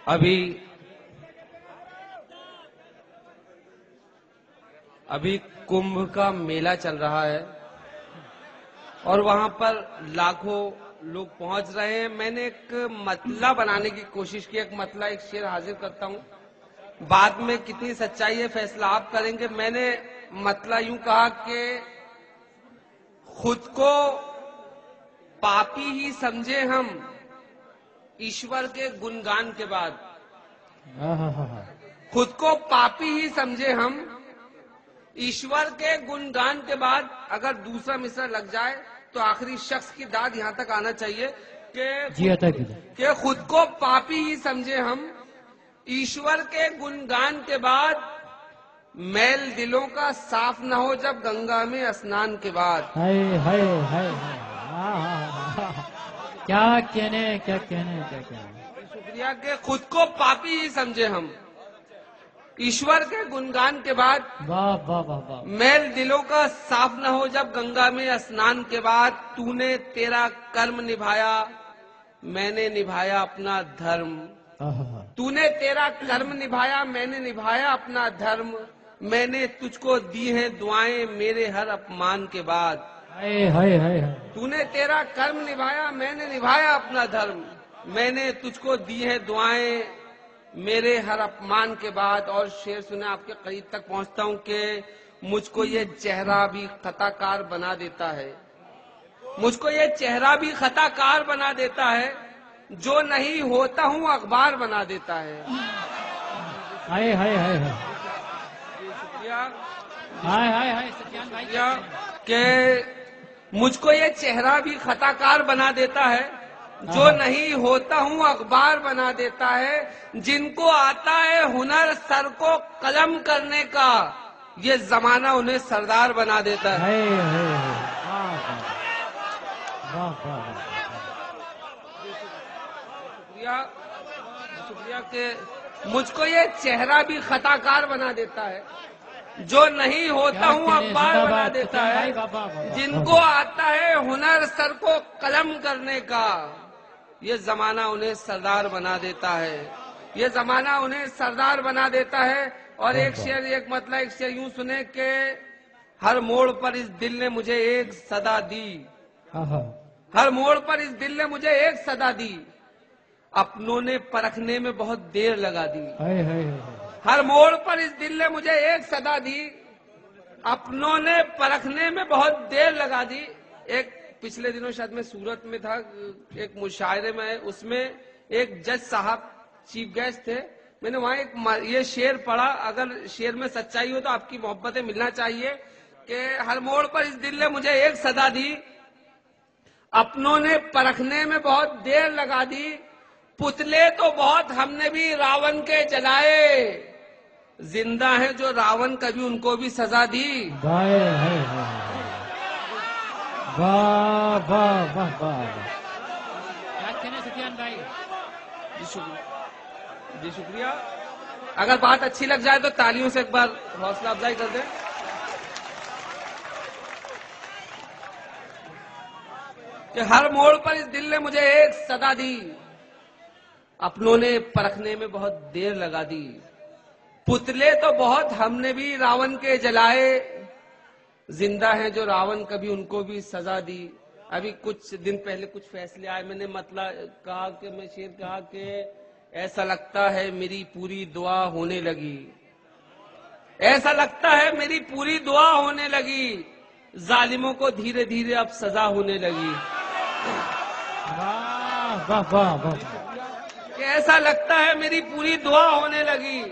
ابھی کمبھ کا میلہ چل رہا ہے اور وہاں پر لاکھوں لوگ پہنچ رہے ہیں. میں نے ایک مطلع بنانے کی کوشش کی, ایک شعر حاضر کرتا ہوں. بعد میں کتنی سچائی ہے فیصلہ آپ کریں گے. میں نے مطلع یوں کہا کہ خود کو پاپی ہی سمجھے ہم ایشور کے گنگان کے بعد. خود کو پاپی ہی سمجھے ہم ایشور کے گنگان کے بعد. اگر دوسرا مصرع لگ جائے تو آخری شخص کی داد یہاں تک آنا چاہیے کہ خود کو پاپی ہی سمجھے ہم ایشور کے گنگان کے بعد. میل دلوں کا صاف نہ ہو جب گنگا میں اسنان کے بعد. کیا کہنے. شکریہ کہ خود کو پاپی ہی سمجھے ہم ایشور کے گنگان کے بعد. واہ واہ واہ واہ. میل دلوں کا صاف نہ ہو جب گنگا میں اسنان کے بعد. تو نے تیرا کرم نبھایا میں نے نبھایا اپنا دھرم. تو نے تیرا کرم نبھایا میں نے نبھایا اپنا دھرم. میں نے تجھ کو دی ہیں دعائیں میرے ہر اپمان کے بعد. تو نے تیرا کرم نبھایا میں نے نبھایا اپنا دھرم. میں نے تجھ کو دی ہیں دعائیں میرے ہر اپمان کے بعد. اور شعر سنے آپ کے قریب تک پہنچتا ہوں کہ مجھ کو یہ چہرہ بھی خطا کار بنا دیتا ہے. مجھ کو یہ چہرہ بھی خطا کار بنا دیتا ہے. جو نہیں ہوتا ہوں اخبار بنا دیتا ہے. کہ مجھ کو یہ چہرہ بھی خطا کار بنا دیتا ہے. جو نہیں ہوتا ہوں اخبار بنا دیتا ہے. جن کو آتا ہے ہنر سر کو قلم کرنے کا یہ زمانہ انہیں سردار بنا دیتا ہے. شکریہ کہ مجھ کو یہ چہرہ بھی خطا کار بنا دیتا ہے. جو نہیں ہوتا ہوں اخبار بنا دیتا ہے. جن کو آتا ہے ہنر سر کو قلم کرنے کا یہ زمانہ انہیں سردار بنا دیتا ہے. یہ زمانہ انہیں سردار بنا دیتا ہے. اور ایک شعر یوں سنے کہ ہر موڑ پر اس دل نے مجھے ایک صدا دی. ہر موڑ پر اس دل نے مجھے ایک صدا دی. اپنوں نے پرکھنے میں بہت دیر لگا دی. ہر موڑ پر اس دل نے مجھے ایک صدا دی. اپنوں نے پرکھنے میں بہت دیر لگا دی. ایک پچھلے دنوں شاید میں سورت میں تھا ایک مشاعرے میں, اس میں ایک جج صاحب چیف گیسٹ تھے. میں نے وہاں یہ شعر پڑھا. اگر شعر میں سچائی ہو تو آپ کی محبتیں ملنا چاہیے کہ ہر موڑ پر اس دل نے مجھے ایک صدا دی. اپنوں نے پرکھنے میں بہت دیر لگا دی. پتلے تو بہت ہم نے بھی راون کے جلائے. زندہ ہیں جو راون کبھی ان کو بھی سزا دی. جی شکریہ. اگر بات اچھی لگ جائے تو تالیوں سے ایک بار حوصلہ افزائی کر دیں. کہ ہر موڑ پر اس دل نے مجھے ایک صدا دی. اپنوں نے پرکھنے میں بہت دیر لگا دی. پتلے تو بہت ہم نے بھی راون کے جلائے. زندہ ہیں جو راون کبھی ان کو بھی سزا دی. ابھی کچھ دن پہلے کچھ فیصلے آئے. میں نے شعر کہا کہ ایسا لگتا ہے میری پوری دعا ہونے لگی. ایسا لگتا ہے میری پوری دعا ہونے لگی. ظالموں کو دھیرے دھیرے اب سزا ہونے لگی. کہ ایسا لگتا ہے میری پوری دعا ہونے لگی.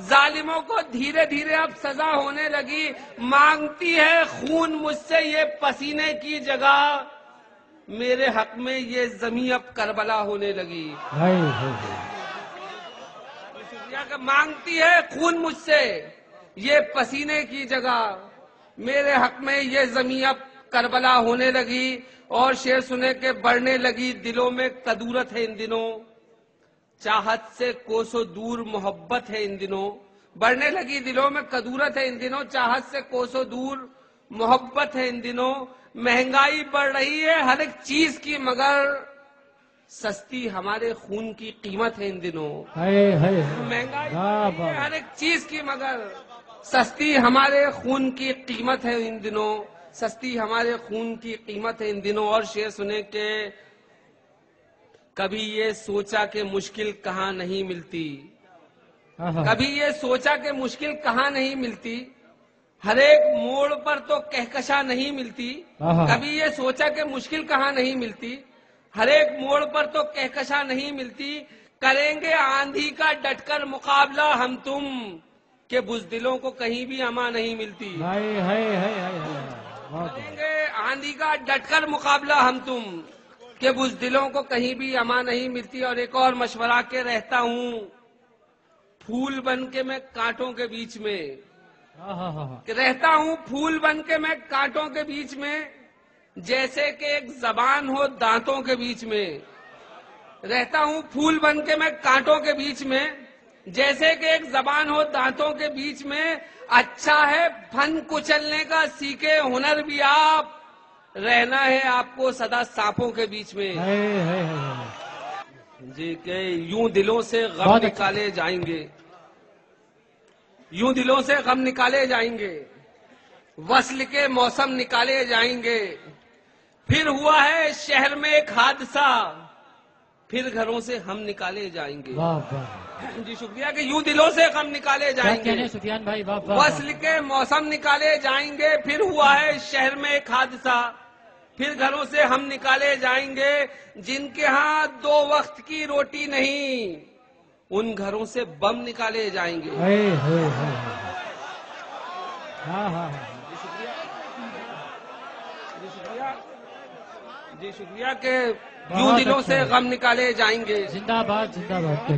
ظالموں کو دھیرے دھیرے اب سزا ہونے لگی. مانگتی ہے خون مجھ سے یہ پسینے کی جگہ. میرے حق میں یہ زمین اب کربلا ہونے لگی. مانگتی ہے خون مجھ سے یہ پسینے کی جگہ. میرے حق میں یہ زمین اب کربلا ہونے لگی. اور شعر سنے کے بڑھنے لگی دلوں میں کدورت ہے ان دنوں. چاہت سے کوسوں دور محبت ہے ان دنوں. بڑھنے لگی دلوں میں کدورت ہے ان دنوں. چاہت سے کوسوں دور محبت ہے ان دنوں. مہنگائی بڑھ رہی ہے ہر ایک چیز کی مگر سستی ہمارے خون کی قیمت ہے ان دنوں. مہنگائی ہے ہر ایک چیز کی، مگر سستی ہمارے خون کی قیمت ہے ان دنوں. سستی ہمارے خون کی قیمت ہے ان دنوں. اور شعر سنے کہ کبھی یہ سوچا کہ مشکل کہاں نہیں ملتی، کبھی یہ سوچا کہ مشکل کہاں نہیں ملتی، ہر ایک موڑ پر تو کہکشاں نہیں ملتی. کبھی یہ سوچا کہ مشکل کہاں نہیں ملتی، ہر ایک موڑ پر تو کہکشاں نہیں ملتی. کریں گے آندھی کا ڈٹ کر مقابلہ ہم تم، کہ بزدلوں کو کہیں بھی امان نہیں ملتی. کریں گے آندھی کا ڈٹ کر مقابلہ ہم تم، کہ بزدلوں کو کہیں بھی امان نہیں ملتی. اور ایک اور مشورہ کے رہتا ہوں پھول بن کے میں کانٹوں کے بیچ میں، رہتا ہوں پھول بن کے میں کانٹوں کے بیچ میں، جیسے کہ ایک زبان ہو دانتوں کے بیچ میں. رہتا ہوں پھول بن کے میں کانٹوں کے بیچ میں، جیسے کہ ایک زبان ہو دانتوں کے بیچ میں. اچھا ہے پھن کچلنے کا سیکھے ہنر بھی آپ، رہنا ہے آپ کو سدا سانپوں کے بیچ میں. جی کہ یوں دلوں سے غم نکالے جائیں گے، یوں دلوں سے غم نکالے جائیں گے، وصل کے موسم نکالے جائیں گے. پھر ہوا ہے شہر میں ایک حادثہ، پھر گھروں سے ہم نکالے جائیں گے. جی شکریہ. کہ یوں دلوں سے غم نکالے جائیں گے، سفیان بھائی وصل کے موسم نکالے جائیں گے. پھر ہوا ہے شہر میں ایک حادثہ، پھر گھروں سے ہم نکالے جائیں گے. جن کے ہاں 2 وقت کی روٹی نہیں، ان گھروں سے بم نکالے جائیں گے. جی شکریہ. کہ یوں دلوں سے غم نکالے جائیں گے. زندہ باد زندہ باد.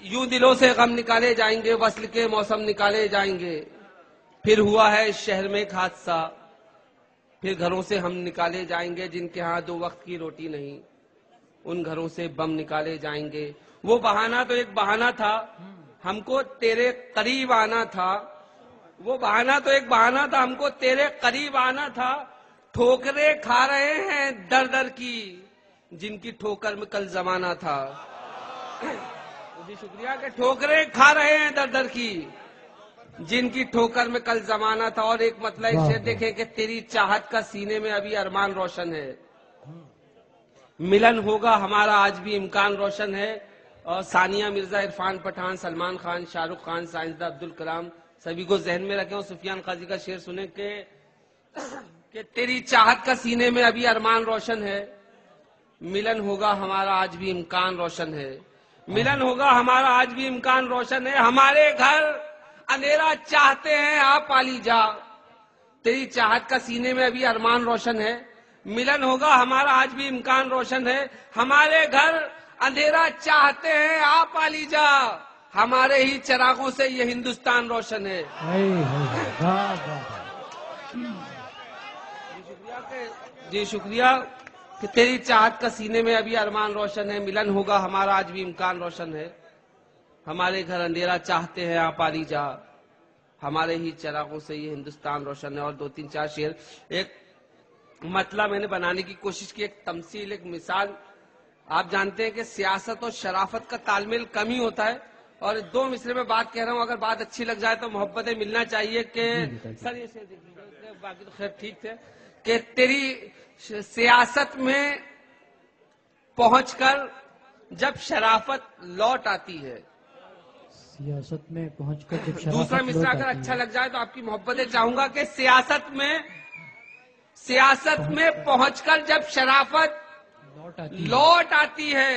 یوں دلوں سے غم نکالے جائیں گے، وصل کے موسم نکالے جائیں گے. پھر ہوا ہے شہر میں ایک حادثہ، پھر گھروں سے ہم نکالے جائیں گے. جن کے ہاں 2 وقت کی روٹی نہیں، ان گھروں سے بم نکالے جائیں گے. وہ بہانہ تو ایک بہانہ تھا، ہم کو تیرے قریب آنا تھا. وہ بہانہ تو ایک بہانہ تھا، ہم کو تیرے قریب آنا تھا. ٹھوکریں کھا رہے ہیں در در کی، جن کی ٹھوکر میں کل زمانہ تھا. جی شکریہ. کہ ٹھوکریں کھا رہے ہیں در در کی، جن کی ٹھوکر میں کل زمانہ تھا. اور ایک مطلب شعر دیکھیں کہ تیری چاہت کا سینے میں ابھی ارمان روشن ہے، ملن ہوگا ہمارا آج بھی امکان روشن ہے. اور ثانیہ مرزا، عرفان پٹھان، سلمان خان، شاہ رخ خان، سائنسداں عبدالکلام، سبھی کو ذہن میں رکھیں. اور سفیان قاضی کا شعر سنیں کہ تیری چاہت کا سینے میں ابھی ارمان روشن ہے، ملن ہوگا ہمارا آج بھی امکان روشن ہے. ملن ہوگا ہمارا آج بھی امکان روشن ہے. ہمارے گھر اندھیرا چاہتے ہیں آپ پالی جا، تیری چاہت کا سینے میں ابھی ارمان روشن ہے، ملن ہوگا ہمارا آج بھی امکان روشن ہے. ہمارے گھر اندھیرا چاہتے ہیں آپ پالی جا، ہمارے ہی چراغوں سے یہ ہندوستان روشن ہے. جی شکریہ. کہ تیری چاہت کا سینے میں ابھی ارمان روشن ہے، ملن ہوگا ہمارا آج بھی امکان روشن ہے. ہمارے گھر اندھیرا چاہتے ہیں آپ پالی جا، ہمارے ہی چراغوں سے یہ ہندوستان روشن ہے. اور 2-3-4 شعر. ایک مطلب میں نے بنانے کی کوشش کی، ایک تمثیل، ایک مثال. آپ جانتے ہیں کہ سیاست اور شرافت کا تال میل کم ہی ہوتا ہے. اور 2 مصرے میں بات کہہ رہا ہوں، اگر بات اچھی لگ جائے تو محبتیں ملنا چاہیے. کہ سر یہ شعر دیکھیے، باقی تو خیر ٹھیک تھے. کہ تیری سیاست میں پہنچ کر جب شرافت لوٹ آتی ہے. سیاست میں پہنچ کر جب شرافت دوسرا مصرع اگر اچھا لگ جائے تو آپ کی محبتیں چاہوں گا. کہ سیاست میں پہنچ کر جب شرافت لوٹ آتی ہے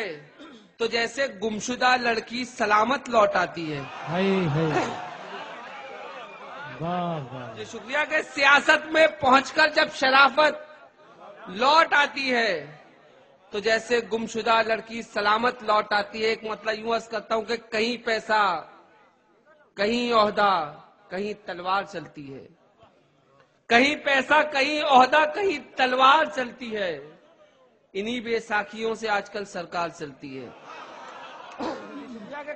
تو جیسے گمشدہ لڑکی سلامت لوٹ آتی ہے. جی شکریہ. کہ سیاست میں پہنچ کر جب شرافت لوٹ آتی ہے تو جیسے گمشدہ لڑکی سلامت لوٹ آتی ہے. ایک مطلب یوں عرض کرتا ہوں کہ کہیں پیسہ، کہیں عہدہ، کہیں تلوار چلتی ہے. کہیں پیسہ، کہیں عہدہ، کہیں تلوار چلتی ہے. انہی بے ساکھیوں سے آج کل سرکار چلتی ہے.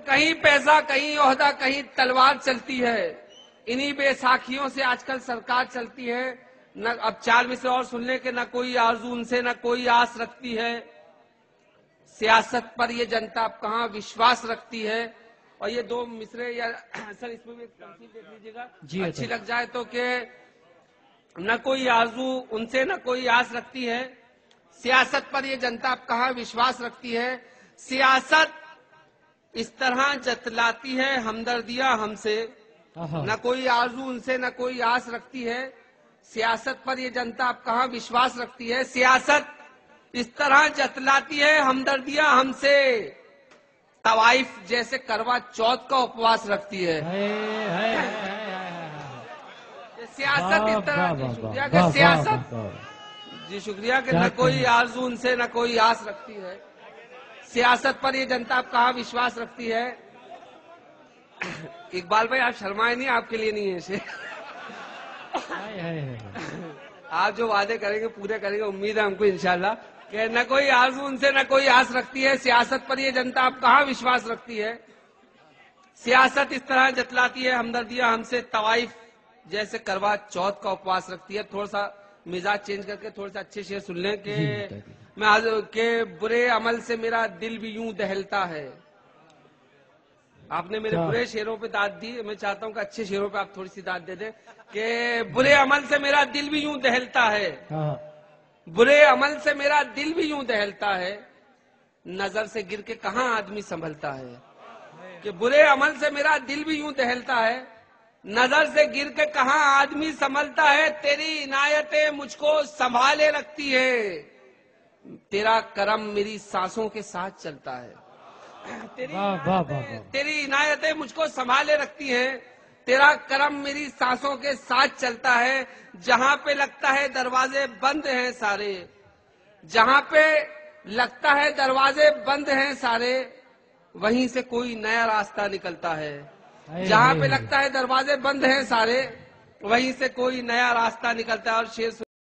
کہیں پیسہ، کہیں عہدہ، کہیں تلوار چلتی ہے. انہی بے ساکھیوں سے آج کل سرکار چلتی ہے. نہ اب 4 مصرے اور سن لیں کہ نہ کوئی آرزو ان سے نہ کوئی آس رکھتی ہے، سیاست پر یہ جنتا اب کہاں وشواس رکھتی ہے. اور یہ 2 مصرے یا سر اس میں بھی ایک تمثیل دیکھ لیجیے گا، جی اچھی لگ جائے تو، کہ نہ کوئی آرزو ان سے نہ کوئی آس رکھتی ہے، سیاست پر یہ جنتا اب کہاں وشواس رکھتی ہے، سیاست اس طرح جتلاتی ہے ہمدردیاں ہم سے، نہ کوئی آرزو ان سے نہ کوئی آس رکھتی ہے، سیاست پر یہ جنتا اب کہاں وشواس رکھتی ہے، سیاست اس طرح جتلاتی ہے ہمدردیاں ہم سے، طوائف جیسے کروا چوتھ کا اپواس رکھتی ہے. سیاست اس طرح، جی شکریہ کہ سیاست، جی شکریہ کہ نہ کوئی آرزو ان سے نہ کوئی آس رکھتی ہے، سیاست پر یہ جنتا اب کہاں وشواس رکھتی ہے. اقبال بھائی آپ شرمائے نہیں، آپ کے لیے نہیں ہے اسے. آپ جو وعدے کریں گے پورے کریں گے، امید ہے ہم کو انشاءاللہ، کہ نہ کوئی آرزو ان سے نہ کوئی آس رکھتی ہے، سیاست پر یہ جنتا اب کہاں وشواس رکھتی ہے، سیاست اس طرح جتلاتی ہے ہمدردیاں ہم سے، طوائف جیسے کروا چوتھ کا اپواس رکھتی ہے. تھوڑا سا مزاج چینج کر کے تھوڑے سے اچھے شعر سن لیں کہ کہ برے عمل سے میرا دل بھی یوں دہلتا ہے. آپ نے میرے برے شعروں پہ داد دی، میں چاہتا ہوں کہ اچھے شعروں پہ آپ تھوڑی سی داد دے دیں کہ برے عمل سے میرا دل بھی یوں دہلتا ہے، برے عمل سے میرا دل بھی یوں دہلتا ہے، نظر سے گر کے کہاں آدمی سنبھلتا ہے. کہ برے عمل سے میرا دل بھی یوں دہلتا ہے، نظر سے گر کے کہاں آدمی سنبھلتا ہے، تیری عنایتیں مجھ کو سنبھالے رکھتی ہے، تیرا کرم میری سانسوں کے ساتھ چلتا ہے. تیری عنایتیں مجھ کو سنبھالے رکھتی ہیں، تیرا کرم میری سانسوں کے ساتھ چلتا ہے. جہاں پہ لگتا ہے دروازے بند ہیں سارے، جہاں پہ لگتا ہے دروازے بند ہیں سارے، وہیں سے کوئی نیا راستہ نکلتا ہے. جہاں پہ لگتا ہے دروازے بند ہیں سارے، وہیں سے کوئی نیا راستہ نکلتا ہے. اور شعر